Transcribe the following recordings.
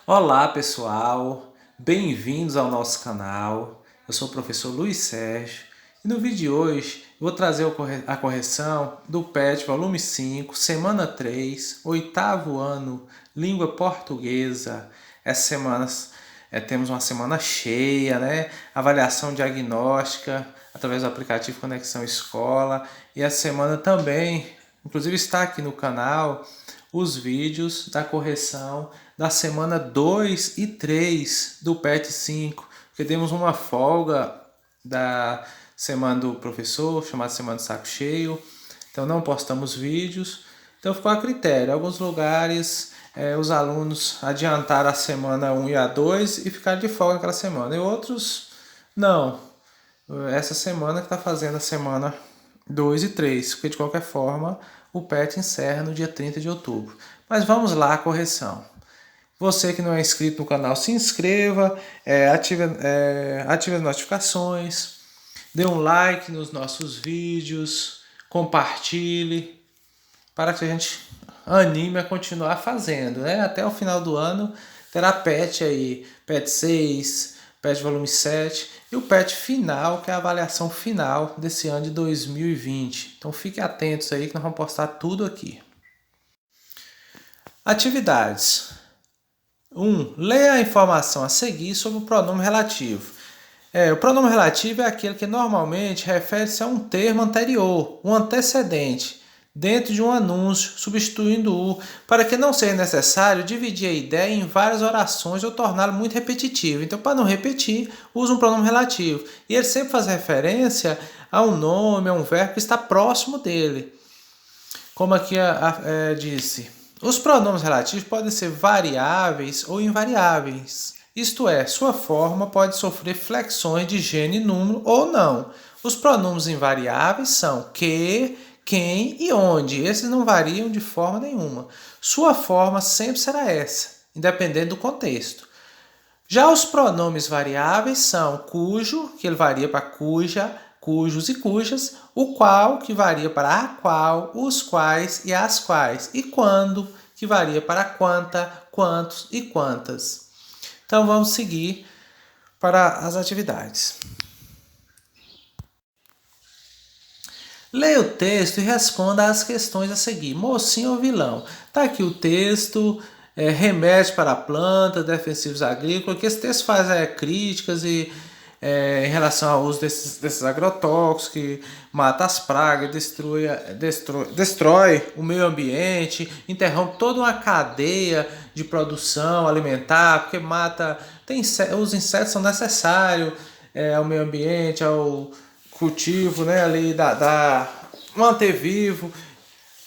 Olá pessoal, bem-vindos ao nosso canal. Eu sou o professor Luiz Sérgio e no vídeo de hoje eu vou trazer a correção do PET volume 5, semana 3, oitavo ano, língua portuguesa. Essa semana temos uma semana cheia, né? Avaliação diagnóstica através do aplicativo Conexão Escola, e essa semana também, inclusive está aqui no canal, os vídeos da correção da semana 2 e 3 do PET 5, porque temos uma folga da semana do professor, chamada Semana do Saco Cheio, então não postamos vídeos, então ficou a critério. Em alguns lugares os alunos adiantaram a semana 1 e a 2 e ficaram de folga naquela semana, e outros não. Essa semana que está fazendo a semana 2 e 3, porque de qualquer forma o PET encerra no dia 30 de outubro. Mas vamos lá, a correção. Você que não é inscrito no canal, se inscreva, ative as notificações, dê um like nos nossos vídeos, compartilhe, para que a gente anime a continuar fazendo, né? Até o final do ano terá PET aí, PET 6, PET volume 7 e o PET final, que é a avaliação final desse ano de 2020. Então fiquem atentos aí que nós vamos postar tudo aqui. Atividades. 1. Leia a informação a seguir sobre o pronome relativo. O pronome relativo é aquele que normalmente refere-se a um termo anterior, um antecedente, dentro de um anúncio, substituindo o, para que não seja necessário dividir a ideia em várias orações ou torná-lo muito repetitivo. Então, para não repetir, usa um pronome relativo. E ele sempre faz referência a um nome, a um verbo que está próximo dele. Como aqui disse, os pronomes relativos podem ser variáveis ou invariáveis. Isto é, sua forma pode sofrer flexões de gênero e número ou não. Os pronomes invariáveis são que, quem e onde. Esses não variam de forma nenhuma. Sua forma sempre será essa, independente do contexto. Já os pronomes variáveis são cujo, que ele varia para cuja, cujos e cujas, o qual, que varia para a qual, os quais e as quais, e quando, que varia para quanta, quantos e quantas. Então vamos seguir para as atividades. Leia o texto e responda às questões a seguir. Mocinho ou vilão? Está aqui o texto, remédio para a planta, defensivos agrícolas, que esse texto faz críticas em relação ao uso desses agrotóxicos, que mata as pragas, destrói o meio ambiente, interrompe toda uma cadeia de produção alimentar, porque mata. Os insetos são necessários ao meio ambiente, ao cultivo, né, ali manter vivo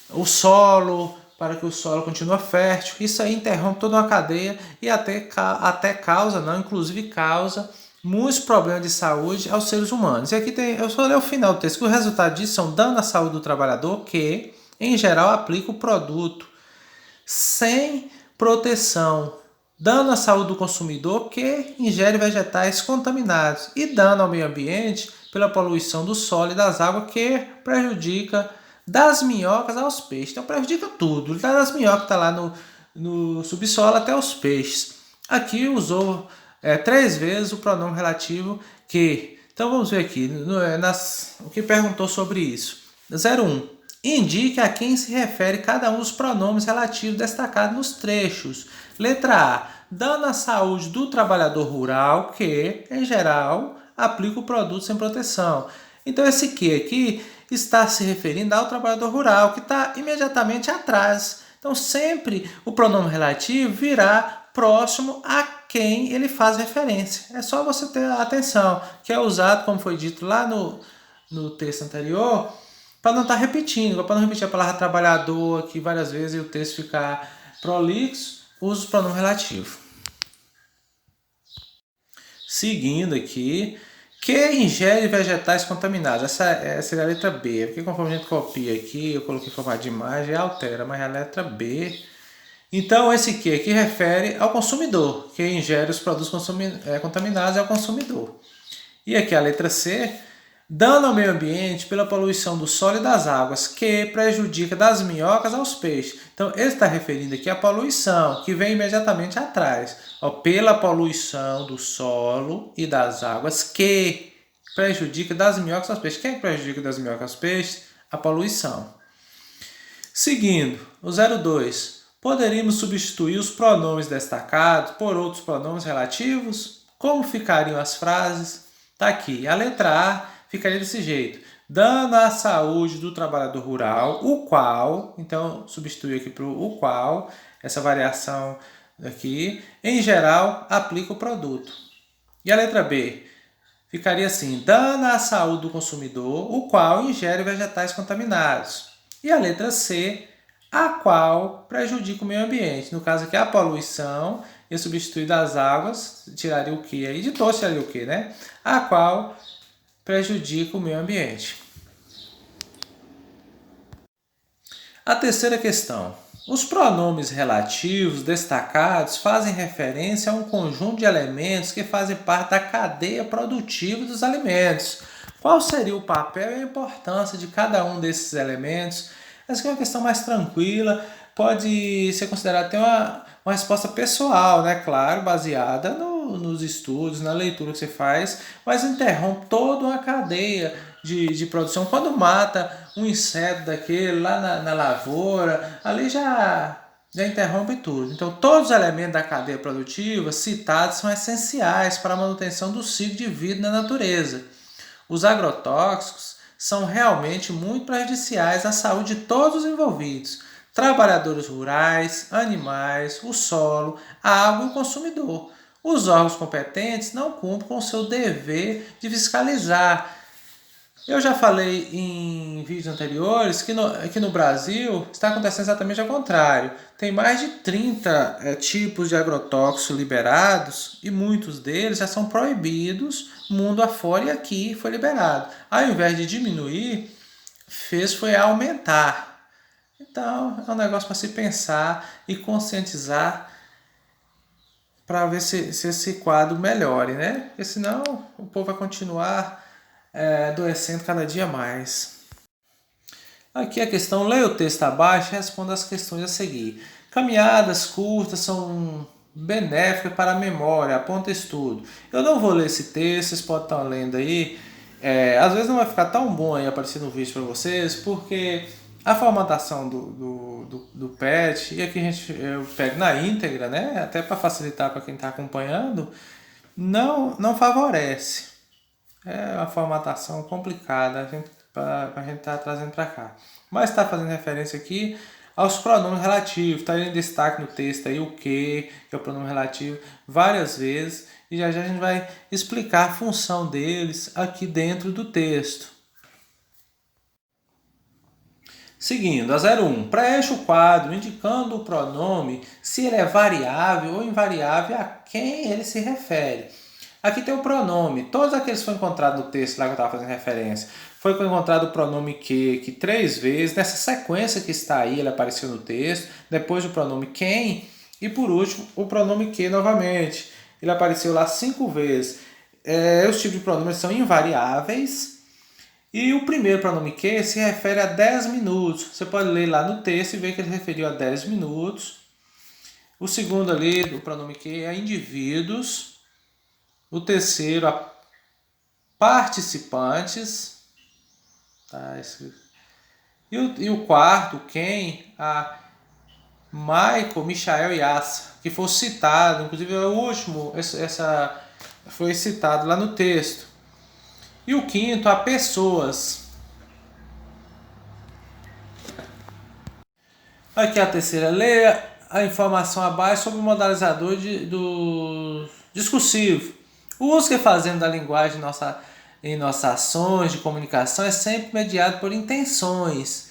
o solo, para que o solo continue fértil. Isso aí interrompe toda uma cadeia e até causa, não, inclusive causa muitos problemas de saúde aos seres humanos. E aqui eu só ler o final do texto, que o resultado disso são dano à saúde do trabalhador que, em geral, aplica o produto sem proteção, dano à saúde do consumidor que ingere vegetais contaminados e dano ao meio ambiente pela poluição do solo e das águas que prejudica das minhocas aos peixes. Então prejudica tudo, das minhocas que está lá no subsolo até os peixes. Aqui usou 3 vezes o pronome relativo que. Então vamos ver aqui o que perguntou sobre isso. 01. Indique a quem se refere cada um dos pronomes relativos destacados nos trechos. Letra A. Dano à saúde do trabalhador rural que, em geral, aplica o produto sem proteção. Então esse que aqui está se referindo ao trabalhador rural, que está imediatamente atrás. Então sempre o pronome relativo virá próximo a quem ele faz referência. É só você ter atenção, que é usado, como foi dito lá no texto anterior, para não estar repetindo, para não repetir a palavra trabalhador aqui várias vezes e o texto ficar prolixo, usa o pronome relativo. Seguindo aqui, que ingere vegetais contaminados. Essa seria a letra B, porque conforme a gente copia aqui, eu coloquei em formato de imagem e altera, mas é a letra B. Então esse que aqui refere ao consumidor, que ingere os produtos contaminados é o consumidor. E aqui a letra C, dano ao meio ambiente pela poluição do solo e das águas, que prejudica das minhocas aos peixes. Então, ele está referindo aqui à poluição, que vem imediatamente atrás. Ó, pela poluição do solo e das águas, que prejudica das minhocas aos peixes. Quem prejudica das minhocas aos peixes? A poluição. Seguindo, o 02. Poderíamos substituir os pronomes destacados por outros pronomes relativos? Como ficariam as frases? Está aqui. A letra A ficaria desse jeito. Dano à saúde do trabalhador rural, o qual, então substitui aqui para o qual, essa variação aqui, em geral, aplica o produto. E a letra B? Ficaria assim, dano à saúde do consumidor, o qual ingere vegetais contaminados. E a letra C, a qual prejudica o meio ambiente. No caso aqui, a poluição, eu substituir das águas, tiraria o que aí? De todos tiraria o que, né? A qual prejudica o meio ambiente. A terceira questão. Os pronomes relativos destacados fazem referência a um conjunto de elementos que fazem parte da cadeia produtiva dos alimentos. Qual seria o papel e a importância de cada um desses elementos? Essa aqui é uma questão mais tranquila, pode ser considerada até uma resposta pessoal, né? Claro, baseada nos estudos, na leitura que você faz, mas interrompe toda uma cadeia de produção. Quando mata um inseto daquele lá na lavoura, ali já interrompe tudo. Então, todos os elementos da cadeia produtiva citados são essenciais para a manutenção do ciclo de vida na natureza. Os agrotóxicos são realmente muito prejudiciais à saúde de todos os envolvidos, trabalhadores rurais, animais, o solo, a água e o consumidor. Os órgãos competentes não cumprem com o seu dever de fiscalizar. Eu já falei em vídeos anteriores que aqui no Brasil está acontecendo exatamente ao contrário. Tem mais de 30 tipos de agrotóxicos liberados e muitos deles já são proibidos mundo afora e aqui foi liberado. Ao invés de diminuir, foi aumentar. Então é um negócio para se pensar e conscientizar para ver se esse quadro melhore, né? Porque senão o povo vai continuar adoecendo cada dia mais. Aqui a questão, leia o texto abaixo e responda as questões a seguir. Caminhadas curtas são benéficas para a memória, aponta estudo. Eu não vou ler esse texto, vocês podem estar lendo aí. Às vezes não vai ficar tão bom aí aparecer no vídeo para vocês, porque a formatação do PET, e aqui eu pego na íntegra, né? Até para facilitar para quem está acompanhando, não favorece. É uma formatação complicada para a gente estar trazendo para cá. Mas está fazendo referência aqui aos pronomes relativos. Está em destaque no texto aí o que é o pronome relativo, várias vezes. E já a gente vai explicar a função deles aqui dentro do texto. Seguindo, a 01. Preencha o quadro indicando o pronome se ele é variável ou invariável a quem ele se refere. Aqui tem o pronome. Todos aqueles que foram encontrados no texto lá que eu estava fazendo referência. Foi encontrado o pronome que 3 vezes. Nessa sequência que está aí, ele apareceu no texto. Depois o pronome quem. E por último, o pronome que novamente. Ele apareceu lá 5 vezes. Os tipos de pronomes são invariáveis. E o primeiro pronome que se refere a 10 minutos. Você pode ler lá no texto e ver que ele referiu a 10 minutos. O segundo ali, o pronome que é indivíduos. O terceiro, a participantes. Tá, e o quarto, quem? A Michael, Michael e Asa, que foi citado, inclusive é o último, essa foi citado lá no texto. E o quinto, a pessoas. Aqui a terceira, leia a informação abaixo sobre o modalizador do discursivo. O uso que fazemos da linguagem em nossas ações de comunicação é sempre mediado por intenções.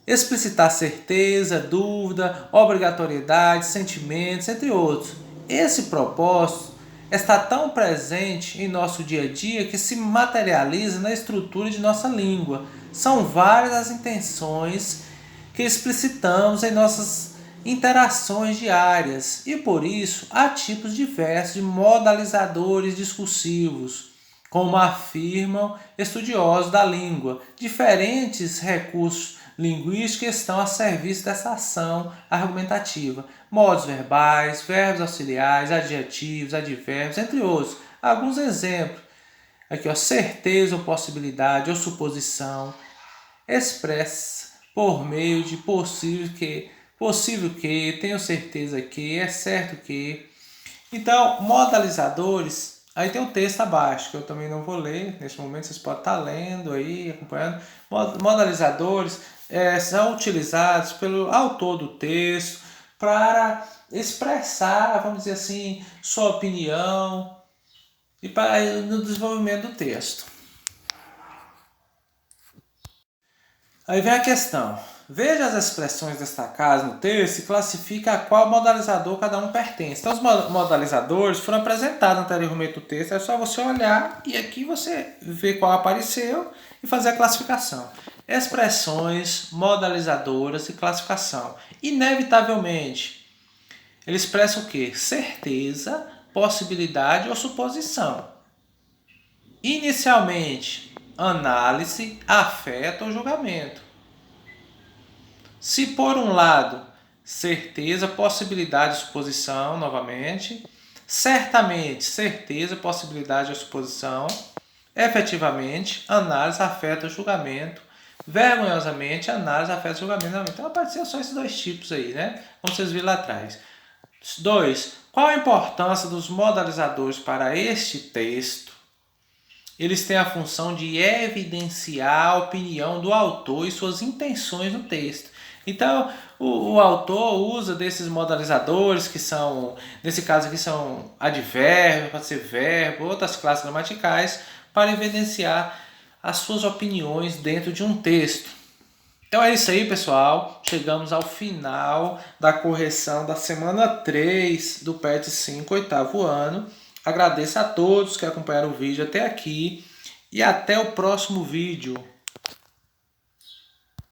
Explicitar certeza, dúvida, obrigatoriedade, sentimentos, entre outros. Esse propósito está tão presente em nosso dia a dia que se materializa na estrutura de nossa língua. São várias as intenções que explicitamos em nossas interações diárias e por isso há tipos diversos de modalizadores discursivos, como afirmam estudiosos da língua. Diferentes recursos linguísticos estão a serviço dessa ação argumentativa. Modos verbais, verbos auxiliares, adjetivos, advérbios, entre outros. Alguns exemplos. Aqui, ó, certeza ou possibilidade ou suposição, expressa por meio de possível que, tenho certeza que, é certo que. Então, modalizadores, aí tem o texto abaixo, que eu também não vou ler, neste momento vocês podem estar lendo aí, acompanhando. Modalizadores são utilizados pelo autor do texto para expressar, vamos dizer assim, sua opinião e para no desenvolvimento do texto. Aí vem a questão. Veja as expressões destacadas no texto e classifica a qual modalizador cada um pertence. Então, os modalizadores foram apresentados anteriormente no texto, é só você olhar e aqui você vê qual apareceu e fazer a classificação. Expressões, modalizadoras e classificação. Inevitavelmente, ele expressa o quê? Certeza, possibilidade ou suposição. Inicialmente, análise, afeto ou julgamento. Se por um lado, certeza, possibilidade, suposição, novamente. Certamente, certeza, possibilidade ou suposição. Efetivamente, análise, afeto, julgamento. Vergonhosamente, análise, afeto, julgamento. Então apareceram só esses dois tipos aí, né? Como vocês viram lá atrás. 2. Qual a importância dos modalizadores para este texto? Eles têm a função de evidenciar a opinião do autor e suas intenções no texto. Então, o autor usa desses modalizadores, que são, nesse caso aqui, são advérbio, pode ser verbo, outras classes gramaticais, para evidenciar as suas opiniões dentro de um texto. Então é isso aí, pessoal. Chegamos ao final da correção da semana 3 do PET 5, 8º ano. Agradeço a todos que acompanharam o vídeo até aqui e até o próximo vídeo.